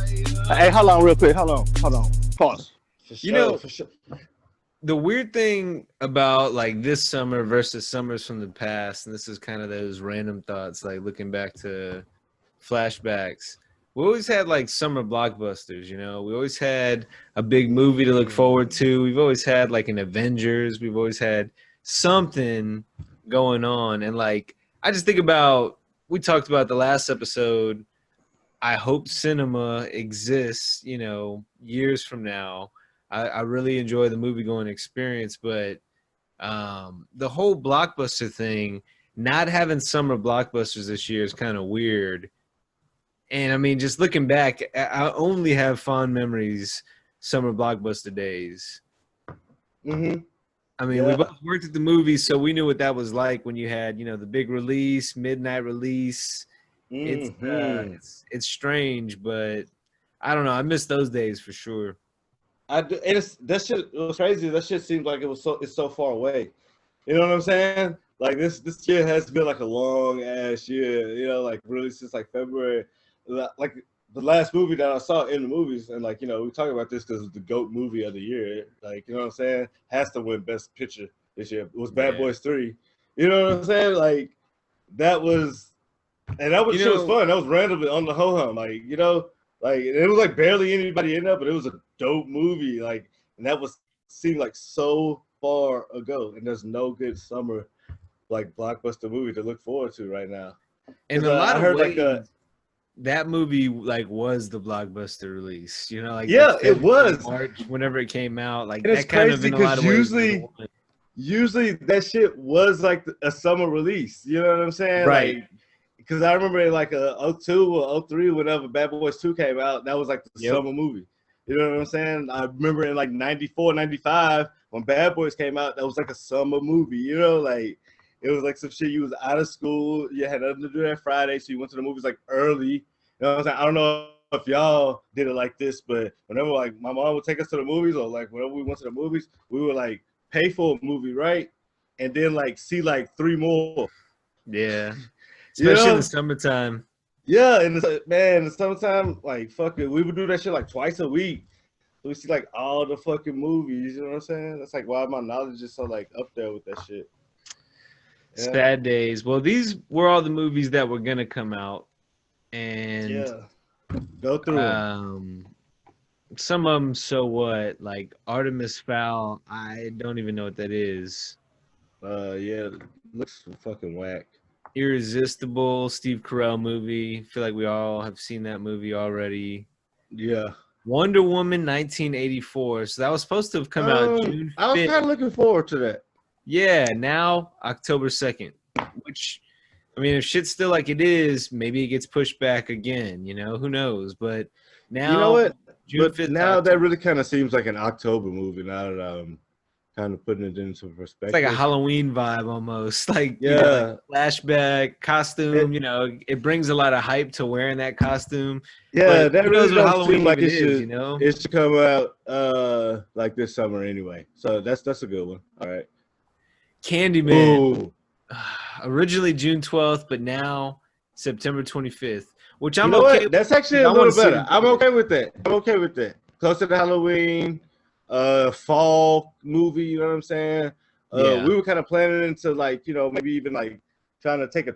Hey, hold on, real quick. Hold on. Pause. For You sure, know, for sure. the weird thing about like this summer versus summers from the past, and this is kind of those random thoughts, like looking back to flashbacks. We always had like summer blockbusters, you know. We always had a big movie to look forward to. We've always had like an Avengers. We've always had something going on. And like I just think about we talked about the last episode. I hope cinema exists, you know, years from now. I really enjoy the movie going experience, but the whole blockbuster thing, not having summer blockbusters this year is kind of weird. And I mean, just looking back, I only have fond memories summer blockbuster days. Mm-hmm. I mean, we Yeah. both worked at the movies, so we knew what that was like when you had, you know, the big release, midnight release. It's Mm-hmm. it's strange, but I don't know. I miss those days for sure. I do, and it's that shit it was crazy. That shit seems like it's so far away. You know what I'm saying? Like this year has been like a long ass year. You know, like really since like February. Like the last movie that I saw in the movies, and like we talk about this because it's the GOAT movie of the year. Like you know what I'm saying? Has to win Best Picture this year. It was Bad Yeah. Boys 3. You know what I'm saying? Like that was and that was You shit was know, fun. That was randomly on the ho hum, like like it was like barely anybody in there, but it was a dope movie. Like, and that was seemed like so far ago, and there's no good summer like blockbuster movie to look forward to right now. in Because a lot I of heard like ways, that movie like was the blockbuster release. You know, like yeah, it February, was, March, whenever it came out, like and it's that kind of crazy in a lot because of ways was the one. usually that shit was like a summer release. You know what I'm saying? Right. Like because I remember in like a '02 or '03, whenever Bad Boys 2 came out, that was like the Yep. summer movie. You know what I'm saying? I remember in like '94, '95, when Bad Boys came out, that was like a summer movie. You know, like it was like some shit. You was out of school, you had nothing to do that Friday, so you went to the movies like early. You know what I'm saying? I don't know if y'all did it like this, but whenever like my mom would take us to the movies, or like whenever we went to the movies, we would like pay for a movie, right? And then like see like three more. Yeah. You Especially in the know? summertime. Yeah, and man, in the summertime, like fuck it, we would do that shit like twice a week. So we see like all the fucking movies. You know what I'm saying? That's like why my knowledge is so like up there with that shit. Yeah, Sad days. Well, these were all the movies that were gonna come out, and yeah. Go through them. some of them. So what? Like Artemis Fowl. I don't even know what that is. Yeah, looks fucking whack. Irresistible, Steve Carell movie. Feel like we all have seen that movie already. Yeah. Wonder Woman 1984. So that was supposed to have come out June I was 5th. kind of looking forward to that. Yeah, now October 2nd. Which, I mean, if shit's still like it is, maybe it gets pushed back again. You know, who knows? But You know now what? June But 5th to now that October. really kind of seems like an October movie. Now that I'm kind of putting it into It's like a perspective. Halloween vibe almost. Like, you know, like Yeah. flashback, costume, It, you know, it brings a lot of hype to wearing that costume. yeah, But that who really knows what don't seem Halloween like even is, you know? it should come out like this summer anyway. So that's a good one. All right. Candyman, Ooh. originally June 12th, but now September 25th, which You I'm know okay what? with That's actually because a I want little to see it better. in I'm theaters. okay with that. I'm okay with that. Closer to Halloween, fall movie, you know what I'm saying? Yeah. We were kind of planning into like, maybe even like trying to take a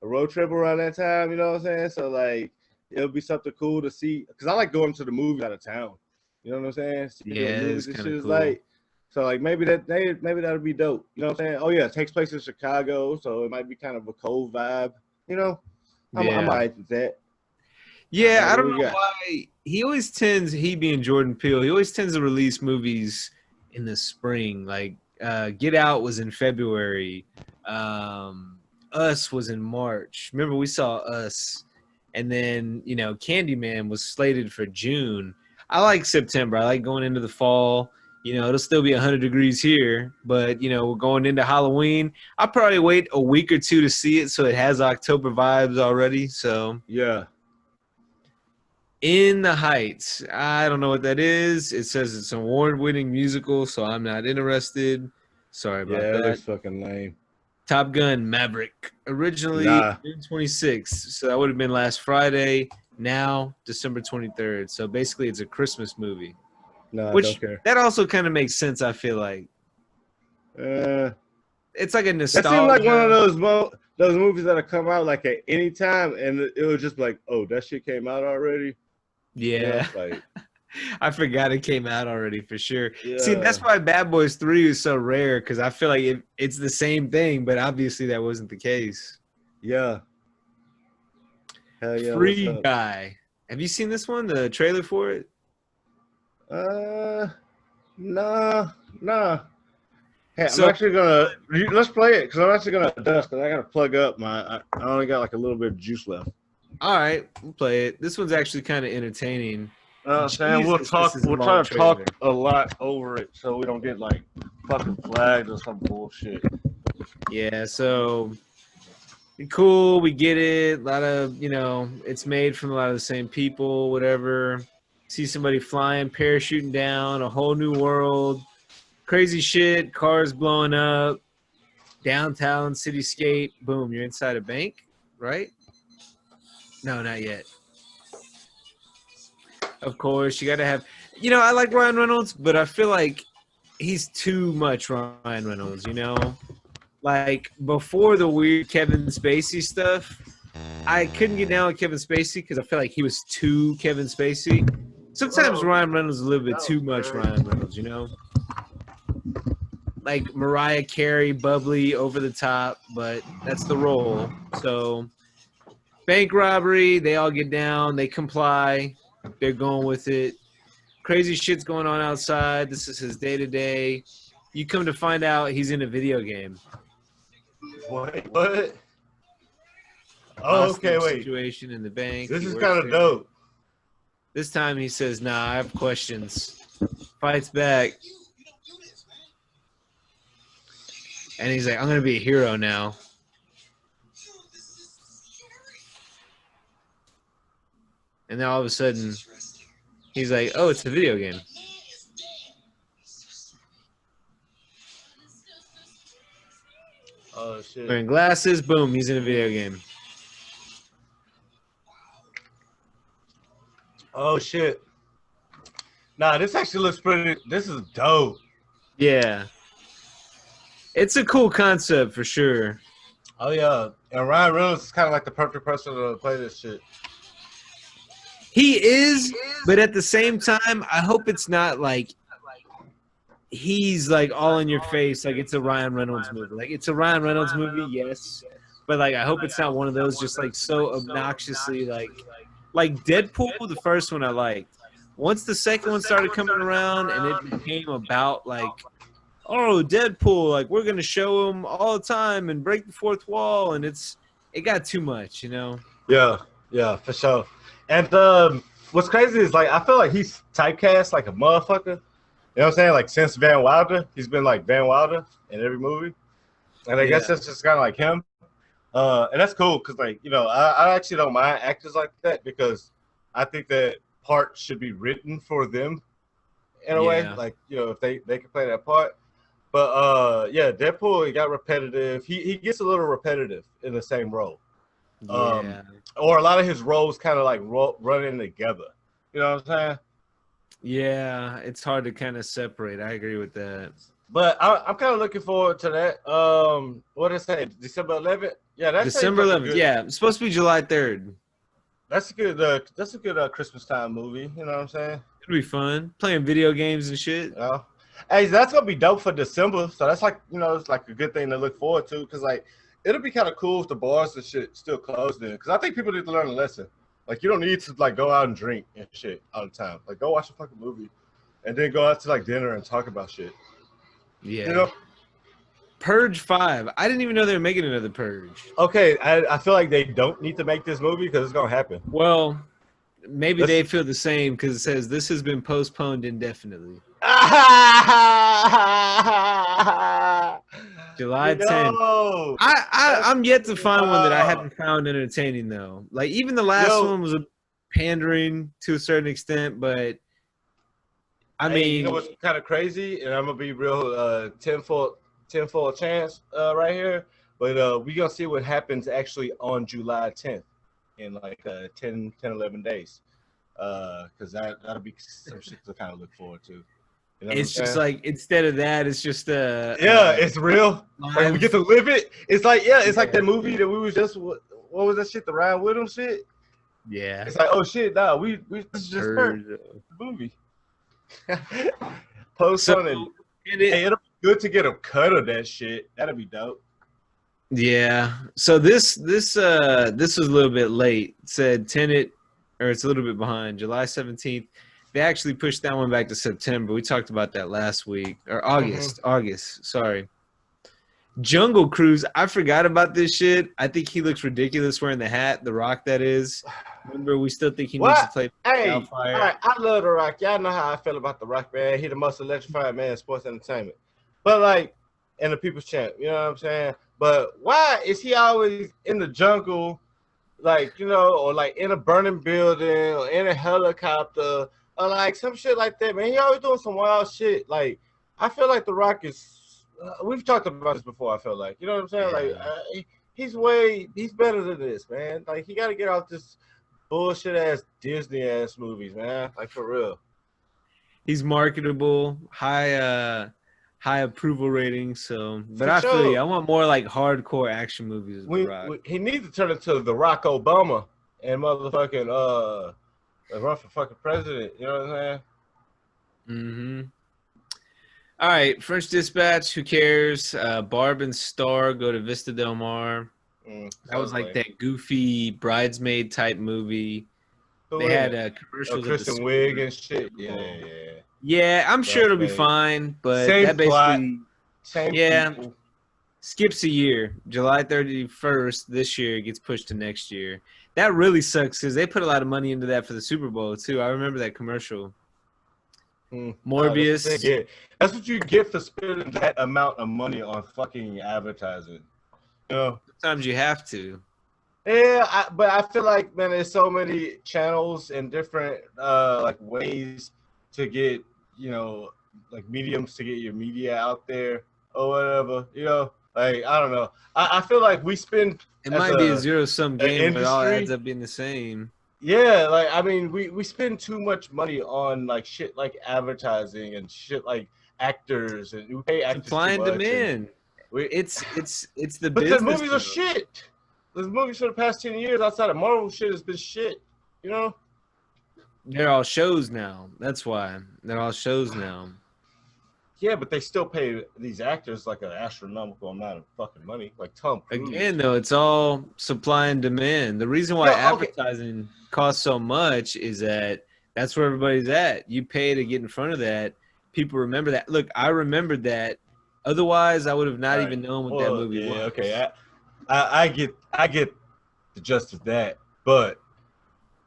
road trip around that time, you know what I'm saying? So like it'll be something cool to see because I like going to the movies out of town. You know what I'm saying? See what the Yeah, it is movies and kind shit of is cool. like. So like maybe that'll be dope. You know what I'm saying? Oh yeah, it takes place in Chicago, so it might be kind of a cold vibe. You know, I'm Yeah. alright with that. All Yeah, right, I what don't we know got? why he being Jordan Peele, he always tends to release movies in the spring. Like Get Out was in February. Us was in March. Remember we saw Us, and then you know Candyman was slated for June. I like September. I like going into the fall. You know, it'll still be 100 degrees here, but you know, we're going into Halloween. I'll probably wait a week or two to see it so it has October vibes already. So Yeah, In the Heights. I don't know what that is. It says it's an award-winning musical, so I'm not interested. Sorry about yeah, it that. looks fucking lame. Top Gun Maverick. Originally Nah, June 26th, so that would have been last Friday. now December 23rd. So basically, it's a Christmas movie, No, I don't which care. that also kind of makes sense. I feel like it's like a That seemed like one of nostalgia. those movies that come out like at any time, and it was just like, oh, that shit came out already. You know, Yeah. like I forgot it came out already for sure. See, yeah, that's why Bad Boys 3 is so rare because I feel like it's the same thing, but obviously that wasn't the case. yeah, hell yeah, what's Free up? Guy. Have you seen this one? The trailer for it? Uh, nah, nah. Hey, I'm So, actually gonna let's play it because I'm actually gonna dust because I gotta plug up I only got like a little bit of juice left. all right, we'll play it. This one's actually kind of entertaining. I'm saying Jesus, this is a we'll long try to talk trailer. a lot over it so we don't get like fucking flagged or some bullshit. Yeah, so cool, we get it. A lot of, it's made from a lot of the same people, whatever. See somebody flying, parachuting down, a whole new world. Crazy shit, cars blowing up, downtown cityscape. Boom, you're inside a bank, right? No, not yet. Of course, you got to have. I like Ryan Reynolds, but I feel like he's too much Ryan Reynolds. Like before the weird Kevin Spacey stuff, I couldn't get down with Kevin Spacey because I feel like he was too Kevin Spacey. Sometimes Ryan Reynolds is a little bit too much Ryan Reynolds. Like Mariah Carey, bubbly, over the top, but that's the role. So bank robbery, they all get down, they comply, they're going with it. Crazy shit's going on outside. This is his day to day. You come to find out he's in a video game. Wait, what? Oh, okay, Hostage wait. situation in the bank. This He is works kind of there. dope. This time he says, "Nah, I have questions." Fights back. And he's like, "I'm going to be a hero now." And then all of a sudden, he's like, "Oh, it's a video game." Oh shit. Wearing glasses, boom, he's in a video game. Oh shit. Nah, this actually looks pretty. This is dope. Yeah. It's a cool concept for sure. Oh yeah, and Ryan Reynolds is kind of like the perfect person to play this shit. He is, but at the same time, I hope it's not like he's like all in your face, like it's a Ryan Reynolds movie. Like it's a Ryan Reynolds movie, yes, but like I hope it's not one of those just like so obnoxiously like Deadpool. The first one I liked. Once the second one started coming around and it became about like, oh, Deadpool, like we're gonna show him all the time and break the fourth wall, and it got too much. Yeah, for sure. And what's crazy is like I feel like he's typecast like a motherfucker. You know what I'm saying? Like since Van Wilder, he's been like Van Wilder in every movie, and I guess Yeah. that's just kind of like him. And that's cool because like I actually don't mind actors like that because I think that part should be written for them in a way. Yeah. Like if they can play that part. But yeah, Deadpool, he got repetitive. He gets a little repetitive in the same role. Yeah. Or a lot of his roles kind of like running together. You know what I'm saying? Yeah, it's hard to kind of separate. I agree with that. But I'm kind of looking forward to that. What did I say? December 11th? Yeah, that December seems like 11th. Yeah, it's supposed to be July 3rd. That's a good. That's a good Christmas time movie. You know what I'm saying? It'll be fun. Playing video games and shit. Yeah. Hey, that's gonna be dope for December. So that's like it's like a good thing to look forward to because like it'll be kind of cool if the bars and shit still closed then. Because I think people need to learn a lesson. Like you don't need to like go out and drink and shit all the time. Like go watch a fucking movie, and then go out to like dinner and talk about shit. Yeah. You know? Purge 5. I didn't even know they were making another Purge. Okay, I feel like they don't need to make this movie because it's gonna happen. Well, maybe they feel the same because it says this has been postponed indefinitely. July 10th. I'm yet to find one that I haven't found entertaining though. Like even the last one was a pandering to a certain extent, but I mean, you know what's kind of crazy, and I'm gonna be real tenfold chance right here, but we gonna see what happens actually on July 10th. in like 10, 11 days. Because that'll be some shit to kind of look forward to. You know what I'm It's just saying? like instead of that, it's just Yeah, it's real. Like we live. get to live it. It's like it's like Yeah. that movie that we was just what was that shit? The Ryan Williams shit. Yeah. It's like oh shit, nah, we this is just perfect movie. Post So on it. it, Hey, it'll be good to get a cut of that shit. That'd be dope. yeah. So this was a little bit late. It said Tenet, or it's a little bit behind. July 17th. They actually pushed that one back to September. We talked about that last week. Or August. August. Sorry. Jungle Cruise. I forgot about this shit. I think he looks ridiculous wearing the hat, the Rock that is. Remember, we still think he needs to What? play Hey, all Wildfire. right, I love The Rock. Y'all know how I feel about The Rock, man. He the most electrifying man in sports entertainment. But like, and the people's champ, you know what I'm saying? But why is he always in the jungle, like, you know, or like in a burning building or in a helicopter or like some shit like that, man? He always doing some wild shit. Like, I feel like The Rock is, we've talked about this before, I feel like, you know what I'm saying? Yeah. Like, he's better than this, man. Like, he got to get off this bullshit ass Disney ass movies, man. Like for real. He's marketable, high approval rating. So, but For I feel you. sure. I want more like hardcore action movies with The Rock. He needs to turn into the Rock Obama and motherfucking run for fucking president. You know what I'm saying? Mm-hmm. All right, French Dispatch. Who cares? Barb and Star go to Vista Del Mar. That was like that goofy bridesmaid type movie. They had commercials. Kristen Wiig and shit. Yeah. Yeah, I'm sure it'll be fine, but Same that basically plot, same people. skips a year. July 31st this year gets pushed to next year. That really sucks because they put a lot of money into that for the Super Bowl too. I remember that commercial. Morbius. That's what you get for spending that amount of money on fucking advertising. You know? Sometimes you have to. Yeah, but I feel like, man, there's so many channels and different like ways to get, you know, like mediums to get your media out there or whatever. You know, like I don't know. I feel like we spend. It might be a zero-sum game, but it all adds up being the same. Yeah, like I mean, we spend too much money on like shit like advertising and shit like actors, and we pay actors Supply and demand. It's the but business. the movies though. are shit. The movies for the past 10 years outside of Marvel shit has been shit. You know? They're all shows now. That's why they're all shows now. Yeah, but they still pay these actors like an astronomical amount of fucking money, like Tom Cruise. Again, though, it's all supply and demand. The reason why advertising costs so much is that's where everybody's at. You pay to get in front of that. People remember that. Look, I remembered that. Otherwise, I would have not even known what that movie was. Okay, I get the gist of that, but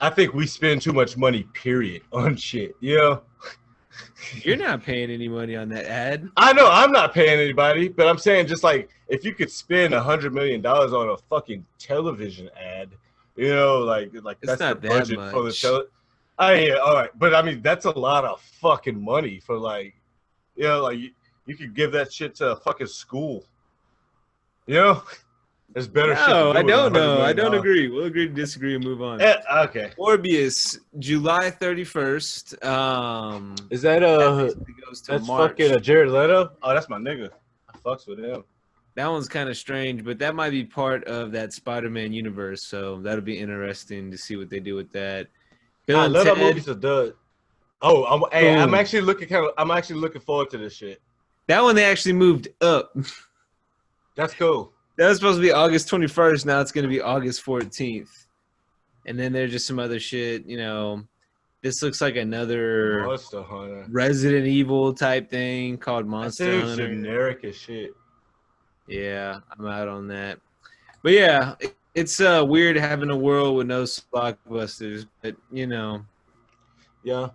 I think we spend too much money, period, on shit. You know? You're not paying any money on that ad. I know I'm not paying anybody, but I'm saying just like if you could spend $100 million on a fucking television ad, you know, like that's not the that budget much. for the yeah, all right, but I mean that's a lot of fucking money for like, you know, like you could give that shit to a fucking school, you know. There's better shit. No, I don't know. I don't agree. We'll agree to disagree and move on. Okay. Morbius, July 31st. Is that that's March. fucking Jared Leto? Oh, that's my nigga. I fucks with him. That one's kind of strange, but that might be part of that Spider-Man universe, so that'll be interesting to see what they do with that. I love that movie's a dud. Oh, I'm actually looking forward to this shit. That one they actually moved up. That's cool. That was supposed to be August 21st. Now it's going to be August 14th. And then there's just some other shit, you know. This looks like another Monster Hunter. Resident Evil type thing called Monster Hunter. Generic as shit. Yeah, I'm out on that. But yeah, it's weird having a world with no blockbusters, but you know. Yeah.